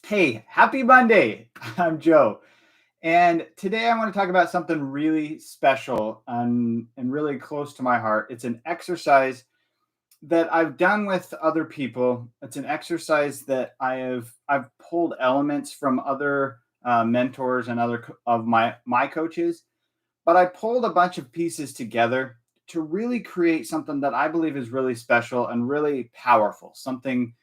Hey, happy Monday. I'm Joe. And today I want to talk about something really special and really close to my heart. It's an exercise that I've done with other people. It's an exercise that I've pulled elements from other mentors and other of my coaches, but I pulled a bunch of pieces together to really create something that I believe is really special and really powerful, something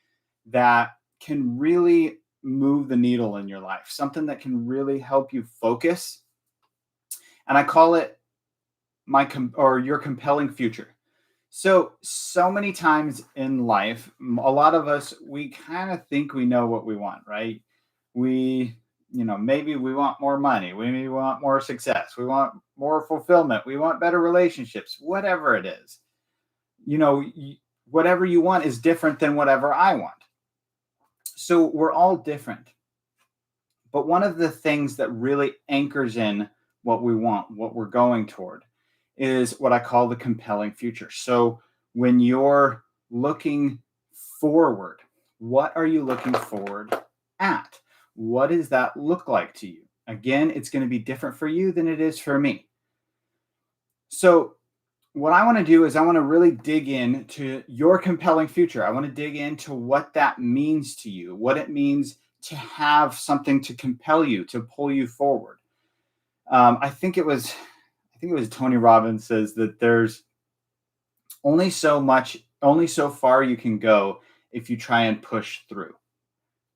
that can really move the needle in your life, something that can really help you focus. And I call it your compelling future. So many times in life, a lot of us, we kind of think we know what we want, right? We, maybe we want more money. We maybe want more success. We want more fulfillment. We want better relationships, whatever it is. You know, whatever you want is different than whatever I want. So we're all different. But one of the things that really anchors in what we want, what we're going toward, is what I call the compelling future. So when you're looking forward, what are you looking forward at? What does that look like to you? Again, it's going to be different for you than it is for me. So what I want to do is I want to really dig into your compelling future. I want to dig into what that means to you, what it means to have something to compel you, to pull you forward. I think it was Tony Robbins says that there's only so far you can go if you try and push through,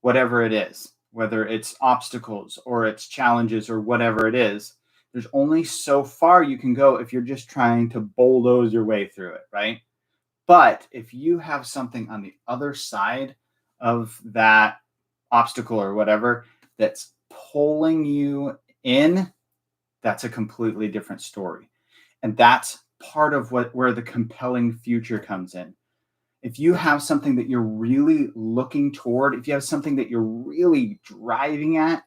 whatever it is, whether it's obstacles or it's challenges or whatever it is. There's only so far you can go if you're just trying to bulldoze your way through it, right? But if you have something on the other side of that obstacle or whatever that's pulling you in, that's a completely different story. And that's part of where the compelling future comes in. If you have something that you're really looking toward, if you have something that you're really driving at,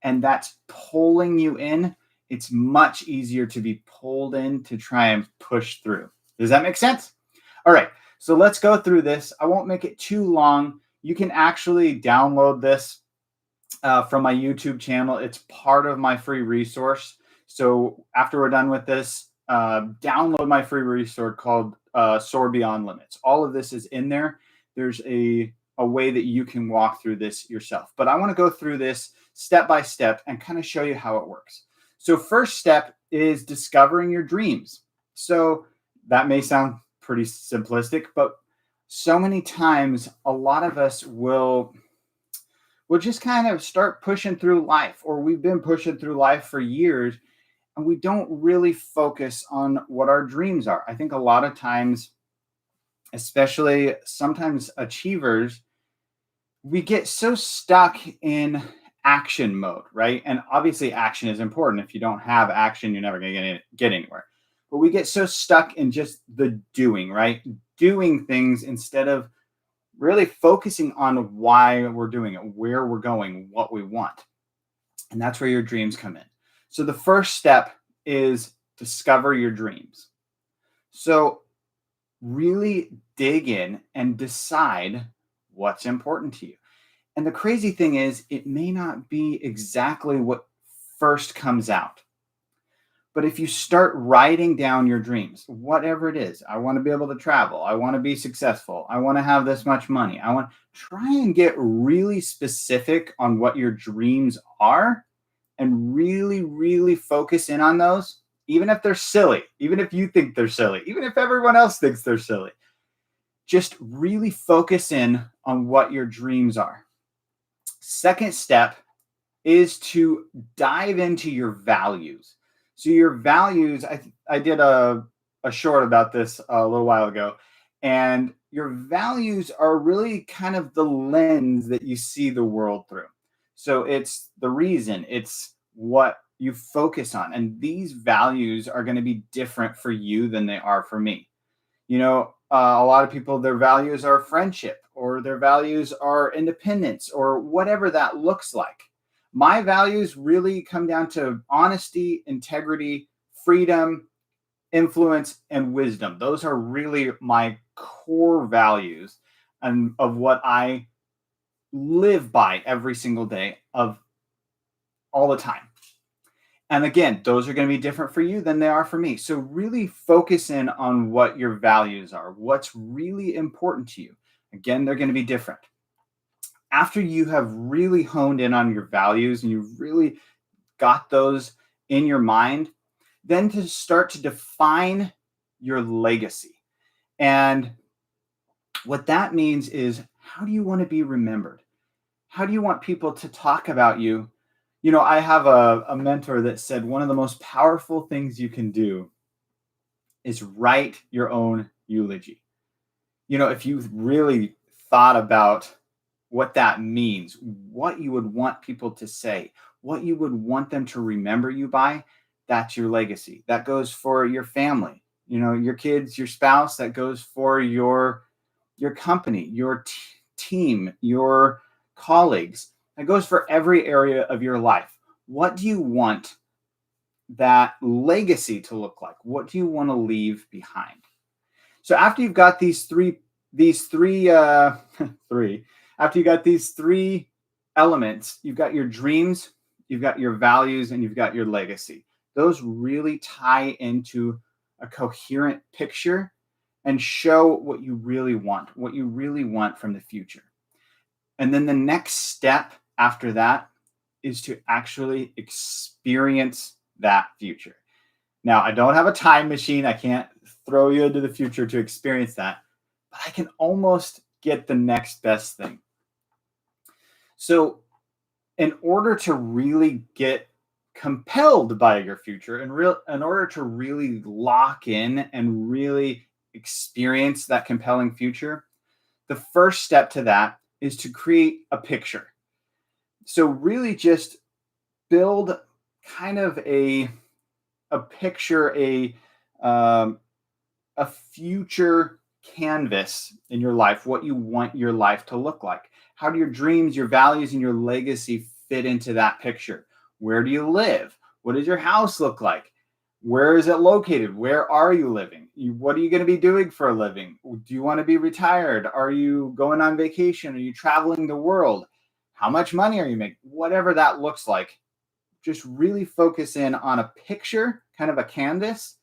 and that's pulling you in, it's much easier to be pulled in to try and push through. Does that make sense? All right, so let's go through this. I won't make it too long. You can actually download this from my YouTube channel. It's part of my free resource. So after we're done with this, download my free resource called Soar Beyond Limits. All of this is in there. There's a way that you can walk through this yourself. But I want to go through this step by step and kind of show you how it works. So first step is discovering your dreams. So that may sound pretty simplistic, but so many times a lot of us will just kind of start pushing through life, or we've been pushing through life for years, and we don't really focus on what our dreams are. I think a lot of times, especially sometimes achievers, we get so stuck in action mode, right? And obviously action is important. If you don't have action, you're never going to get anywhere. But we get so stuck in just the doing, right? Doing things instead of really focusing on why we're doing it, where we're going, what we want. And that's where your dreams come in. So the first step is discover your dreams. So really dig in and decide what's important to you. And the crazy thing is, it may not be exactly what first comes out. But if you start writing down your dreams, whatever it is, I want to be able to travel. I want to be successful. I want to have this much money. I want to try and get really specific on what your dreams are and really, really focus in on those, even if they're silly, even if you think they're silly, even if everyone else thinks they're silly. Just really focus in on what your dreams are. Second step is to dive into your values. So your values, I did a short about this a little while ago, and your values are really kind of the lens that you see the world through. So it's the reason, it's what you focus on. And these values are going to be different for you than they are for me. A lot of people, their values are friendship, or their values are independence, or whatever that looks like. My values really come down to honesty, integrity, freedom, influence, and wisdom. Those are really my core values and of what I live by every single day of all the time. And again, those are going to be different for you than they are for me. So really focus in on what your values are, what's really important to you. Again, they're going to be different. After you have really honed in on your values and you've really got those in your mind, then to start to define your legacy. And what that means is, how do you want to be remembered? How do you want people to talk about you? You know, I have a mentor that said one of the most powerful things you can do is write your own eulogy. You know, if you really thought about what that means, what you would want people to say, what you would want them to remember you by, that's your legacy. That goes for your family, you know, your kids, your spouse. That goes for your company, your team, your colleagues. That goes for every area of your life. What do you want that legacy to look like? What do you want to leave behind? So after you've got these three after you got these three elements, you've got your dreams, you've got your values, and you've got your legacy. Those really tie into a coherent picture and show what you really want from the future. And then the next step after that is to actually experience that future. Now, I don't have a time machine. I can't throw you into the future to experience that, but I can almost get the next best thing. So in order to really get compelled by your future, in order to really lock in and really experience that compelling future, the first step to that is to create a picture. So really just build kind of a picture, a future canvas in your life, what you want your life to look like. How do your dreams, your values, and your legacy fit into that picture? Where do you live? What does your house look like? Where is it located? Where are you living? What are you going to be doing for a living? Do you want to be retired? Are you going on vacation? Are you traveling the world? How much money are you making? Whatever that looks like, just really focus in on a picture, kind of a canvas,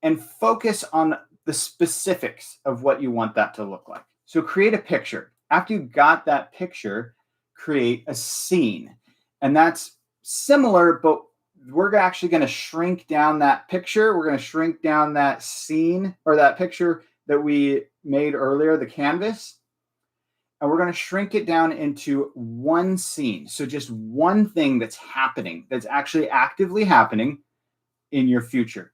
and focus on the specifics of what you want that to look like. So create a picture. After you've got that picture, create a scene. And that's similar, but we're actually going to shrink down that picture. We're going to shrink down that scene or that picture that we made earlier, the canvas. And we're going to shrink it down into one scene. So just one thing that's happening, that's actually actively happening in your future.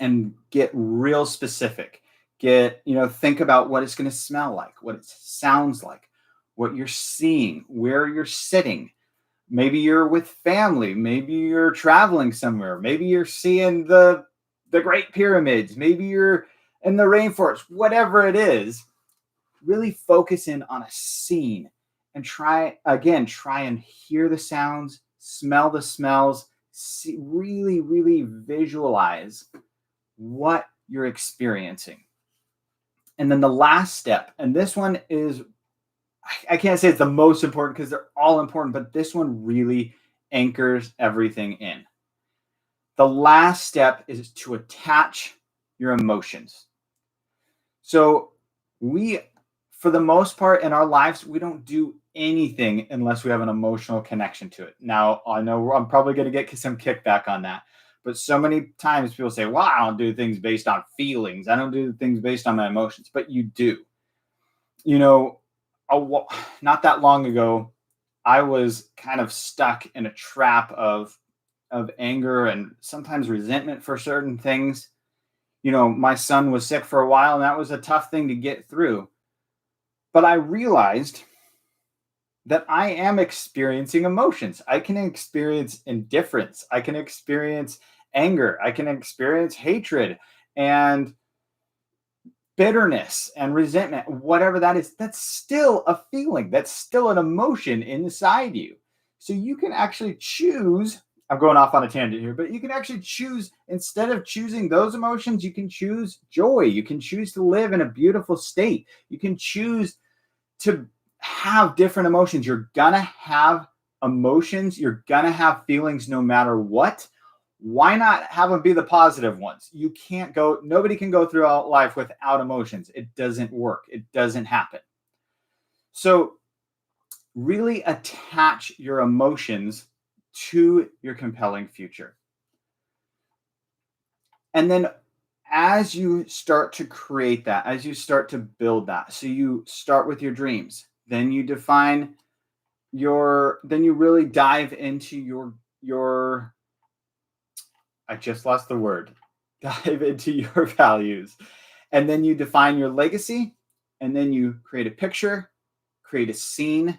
And get real specific. Think about what it's going to smell like, what it sounds like, what you're seeing, where you're sitting. Maybe you're with family. Maybe you're traveling somewhere. Maybe you're seeing the Great Pyramids. Maybe you're in the rainforest. Whatever it is, really focus in on a scene and try and hear the sounds, smell the smells, really, really visualize what you're experiencing. And then the last step, and this one is, I can't say it's the most important because they're all important, but this one really anchors everything in. The last step is to attach your emotions. So for the most part in our lives, we don't do anything unless we have an emotional connection to it. Now, I know I'm probably going to get some kickback on that. But so many times people say, well, I don't do things based on feelings. I don't do things based on my emotions. But you do. You know, not that long ago, I was kind of stuck in a trap of anger and sometimes resentment for certain things. You know, my son was sick for a while, and that was a tough thing to get through. But I realized that I am experiencing emotions. I can experience indifference. I can experience anger. I can experience hatred and bitterness and resentment, whatever that is. That's still a feeling. That's still an emotion inside you. So you can actually choose. I'm going off on a tangent here, but you can actually choose, instead of choosing those emotions, you can choose joy. You can choose to live in a beautiful state. You can choose to have different emotions. You're gonna have emotions. You're gonna have feelings no matter what. Why not have them be the positive ones? Nobody can go throughout life without emotions. It doesn't work. It doesn't happen. So really attach your emotions to your compelling future. And then as you start to create that, as you start to build that, so you start with your dreams, then you define then you really dive into your I just lost the word. Dive into your values. And then you define your legacy, and then you create a picture, create a scene,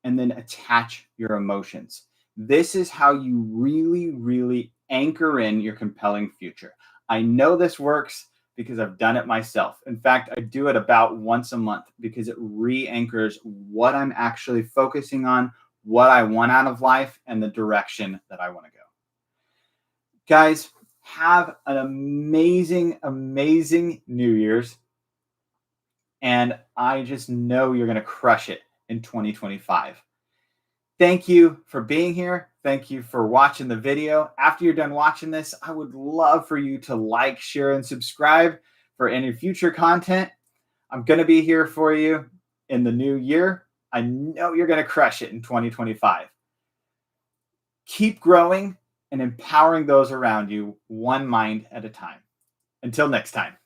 and then attach your emotions. This is how you really, really anchor in your compelling future. I know this works because I've done it myself. In fact, I do it about once a month because it re-anchors what I'm actually focusing on, what I want out of life, and the direction that I want to go. Guys, have an amazing, amazing New Year's. And I just know you're going to crush it in 2025. Thank you for being here. Thank you for watching the video. After you're done watching this, I would love for you to like, share, and subscribe for any future content. I'm going to be here for you in the new year. I know you're going to crush it in 2025. Keep growing and empowering those around you one mind at a time. Until next time.